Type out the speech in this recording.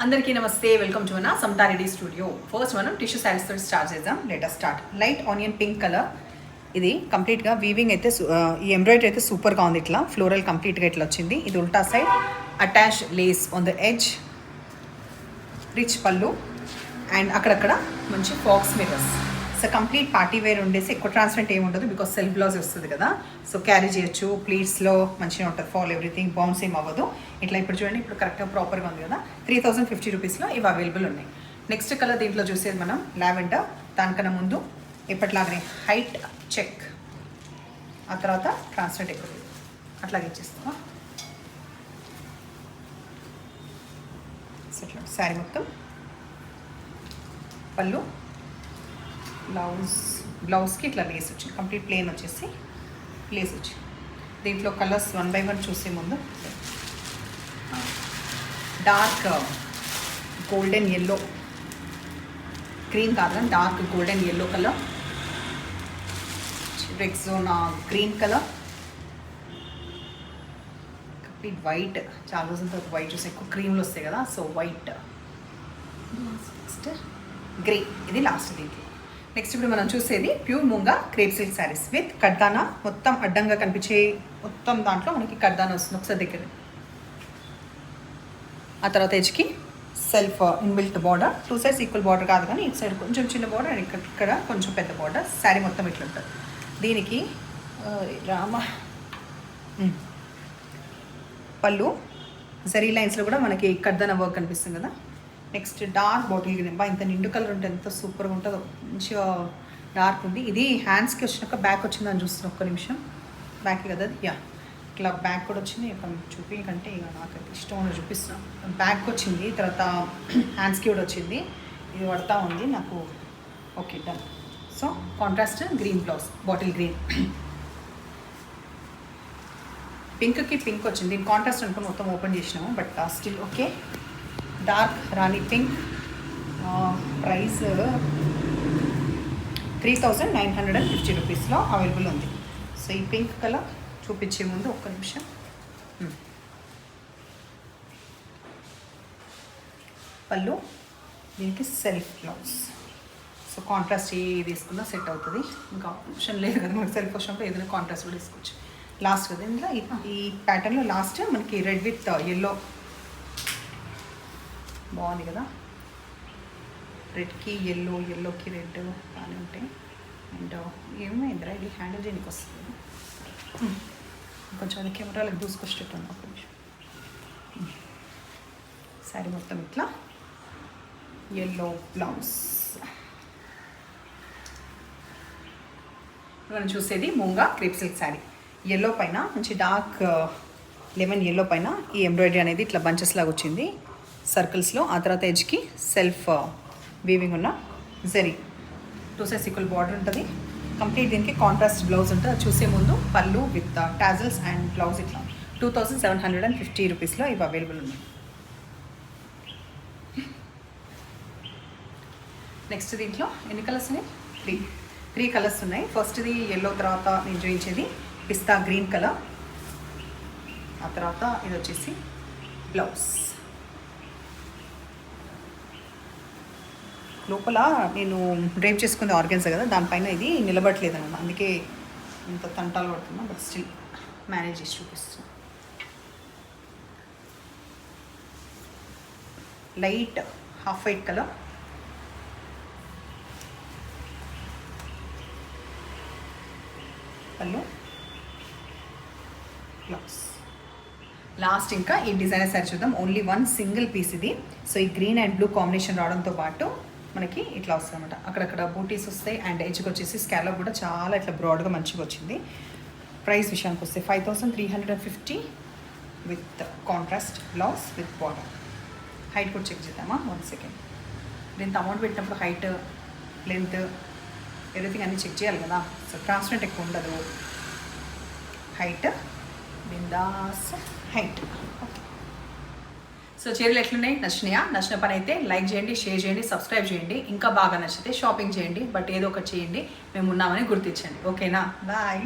అందరికీ నమస్తే, welcome to నా సమతా రెడీ స్టూడియో. ఫస్ట్ మనం టిష్యూ శారీస్ తోటి స్టార్ట్ చేద్దాం. Let start. Light onion pink colour. ఇది కంప్లీట్గా వీవింగ్ అయితే ఈ ఎంబ్రాయిడరీ అయితే సూపర్గా ఉంది. ఇట్లా ఫ్లోరల్ కంప్లీట్గా ఇట్లా వచ్చింది. ఇది ఉల్టా side attach lace on the edge, rich పళ్ళు అండ్ అక్కడక్కడ మంచి faux mirrors. So complete party wear ఉండేసి ఎక్కువ ట్రాన్స్పరెంట్ ఏమి ఉండదు, బికాస్ సెల్ఫ్ బ్లౌజ్ వస్తుంది కదా. సో క్యారీ చేయొచ్చు, ప్లీట్స్లో మంచిగా ఉంటుంది, ఫాల్ ఎవ్రీథింగ్ బౌన్స్ ఏం అవ్వదు. ఇట్లా ఇప్పుడు చూడండి, ఇప్పుడు కరెక్ట్గా ప్రాపర్గా ఉంది కదా. 3050 రూపీస్లో ఇవి అవైలబుల్ ఉన్నాయి. నెక్స్ట్ కలర్ దీంట్లో చూసేది మనం లావెండర్. దానికన్నా ముందు ఎప్పటిలాగానే హైట్ చెక్, ఆ తర్వాత ట్రాన్స్పరెంట్ ఎక్కువ అట్లాగే ఇచ్చేస్తామా. సో ఇట్లా శారీ మొత్తం పళ్ళు, బ్లౌజ్కి ఇట్లా లేస్ వచ్చింది, కంప్లీట్ ప్లెయిన్ వచ్చేసి లేస్ వచ్చింది. దీంట్లో కలర్స్ 1 by 1 చూసే ముందు డార్క్ గోల్డెన్ ఎల్లో, క్రీమ్ కాదు కానీ dark golden yellow colour, Rexona green colour, complete white. చాలా రోజుల తర్వాత వైట్ చూసి ఎక్కువ క్రీమ్లు వస్తాయి కదా, సో వైట్. నెక్స్ట్ గ్రే, ఇది లాస్ట్ దీంట్లో. నెక్స్ట్ ఇప్పుడు మనం చూసేది pure moonga crepe silk sarees with కడ్దానా. మొత్తం అడ్డంగా కనిపించే మొత్తం దాంట్లో మనకి కడ్దానా వస్తుంది. ఒకసారి దగ్గర, ఆ తర్వాత ఎడ్జ్కి self inbuilt border, 2 sides equal border కాదు కానీ ఇటు సైడ్ కొంచెం చిన్న బార్డర్ అండ్ ఇక్కడ కొంచెం పెద్ద బార్డర్. శారీ మొత్తం ఇట్లా ఉంటుంది. దీనికి పళ్ళు జరీ లైన్స్లో కూడా మనకి కడ్దానా వర్క్ కనిపిస్తుంది కదా. Next dark bottle green. ఇంత నిండు కలర్ ఉంటే ఎంత సూపర్గా ఉంటుందో, మంచిగా డార్క్ ఉంది. ఇది హ్యాండ్స్కి వచ్చినాక బ్యాక్ వచ్చిందని చూస్తున్నాను. ఒక్క నిమిషం, బ్యాక్ కదా యా, ఇట్లా బ్యాక్ కూడా వచ్చింది. చూపి కంటే ఇక నాకు ఇష్టం ఉన్న చూపిస్తున్నాను. బ్యాక్ వచ్చింది, తర్వాత హ్యాండ్స్కి కూడా వచ్చింది. ఇది పడతా ఉంది నాకు. Okay done. So contrast green blouse, bottle green. పింక్కి పింక్ వచ్చింది. దీని కాంట్రాస్ట్ అనుకుని మొత్తం ఓపెన్ చేసినాము, but still okay. Dark rani pink, price 3950 రూపీస్లో అవైలబుల్ ఉంది. సో ఈ పింక్ కలర్ చూపించే ముందు ఒక్క నిమిషం. పళ్ళు, దీనికి సెల్ఫ్ బ్లౌజ్. సో కాంట్రాస్ట్ ఏ తీసుకున్నా సెట్ అవుతుంది. ఇంకా ఆప్షన్ లేదు కదా మనకి, సెల్ఫ్ వచ్చినప్పుడు ఏదైనా కాంట్రాస్ట్ కూడా తీసుకోవచ్చు. లాస్ట్ కదా ఇందులో ఈ ప్యాటర్న్లో లాస్ట్ మనకి రెడ్ విత్ ఎల్లో బాగుంది కదా. రెడ్కి ఎల్లో, ఎల్లోకి రెడ్ బాగానే ఉంటాయి. అండ్ ఏమైందిరా ఇది హ్యాండిల్ చేయడానికి వస్తుంది కొంచెం, అది కెమెరాలకు దూసుకొచ్చేటట్టు ఉంది. ఒక నిమిషం. శారీ మొత్తం ఇట్లా ఎల్లో బ్లౌజ్. మనం చూసేది మూంగా క్రేప్ సిల్క్ శారీ. ఎల్లో పైన మంచి డార్క్ లెమన్ ఎల్లో పైన ఈ ఎంబ్రాయిడరీ అనేది ఇట్లా బంచెస్ లాగా వచ్చింది సర్కిల్స్లో. ఆ తర్వాత ఎడ్జ్కి సెల్ఫ్ వీవింగ్ ఉన్న జరీ, 2 sides ఈక్వల్ బార్డర్ ఉంటుంది. కంప్లీట్ దీనికి కాంట్రాస్ట్ బ్లౌజ్ ఉంటుంది. అది చూసే ముందు పళ్ళు విత్ టాజల్స్ అండ్ బ్లౌజ్ ఇట్లా 2750 రూపీస్లో ఇవి అవైలబుల్ ఉన్నాయి. నెక్స్ట్ దీంట్లో ఎన్ని కలర్స్ ఉన్నాయి? 3 కలర్స్ ఉన్నాయి. ఫస్ట్ది ఎల్లో, తర్వాత నేను చూపించేది పిస్తా గ్రీన్ కలర్, ఆ తర్వాత ఇది వచ్చేసి బ్లౌజ్. లోపల నేను డ్రైప్ చేసుకుంది ఆర్గన్సా కదా, దానిపైన ఇది నిలబడట్లేదు అన్నమాట, అందుకే ఇంత తంటాలు పడుతున్నా. బట్ స్టిల్ మేనేజ్ చేసి చూపిస్తున్నా. లైట్ హాఫ్ వైట్ కలర్, పళ్ళు, బ్లౌజ్. లాస్ట్ ఇంకా ఈ డిజైనర్ సారీ చూద్దాం. ఓన్లీ 1 సింగిల్ పీస్ ఇది. సో ఈ గ్రీన్ అండ్ బ్లూ కాంబినేషన్ రావడంతో పాటు మనకి ఇట్లా వస్తుంది అనమాట. అక్కడక్కడ బూటీస్ వస్తాయి అండ్ ఎడ్జ్కి వచ్చేసి స్కాలప్ కూడా చాలా ఇట్లా బ్రాడ్గా మంచిగా వచ్చింది. ప్రైస్ విషయానికి వస్తే 5350 with contrast blouse with border. Height కూడా చెక్ చేద్దామా, 1 సెకండ్. దీంతో అమౌంట్ పెట్టినప్పుడు హైట్, లెంత్, ఎవ్రీథింగ్ అన్నీ చెక్ చేయాలి కదా. సో ట్రాన్స్పరెంట్ ఎక్కువ ఉండదు. Height, bindaas height. Okay. So చీరలు ఎట్లున్నాయి, నచ్చినాయా? నచ్చిన పని అయితే లైక్ చేయండి, షేర్ చేయండి, సబ్స్క్రైబ్ చేయండి. ఇంకా బాగా నచ్చితే షాపింగ్ చేయండి, బట్ ఏదో ఒకటి చేయండి, మేము ఉన్నామని గుర్తించండి. ఓకేనా? బాయ్.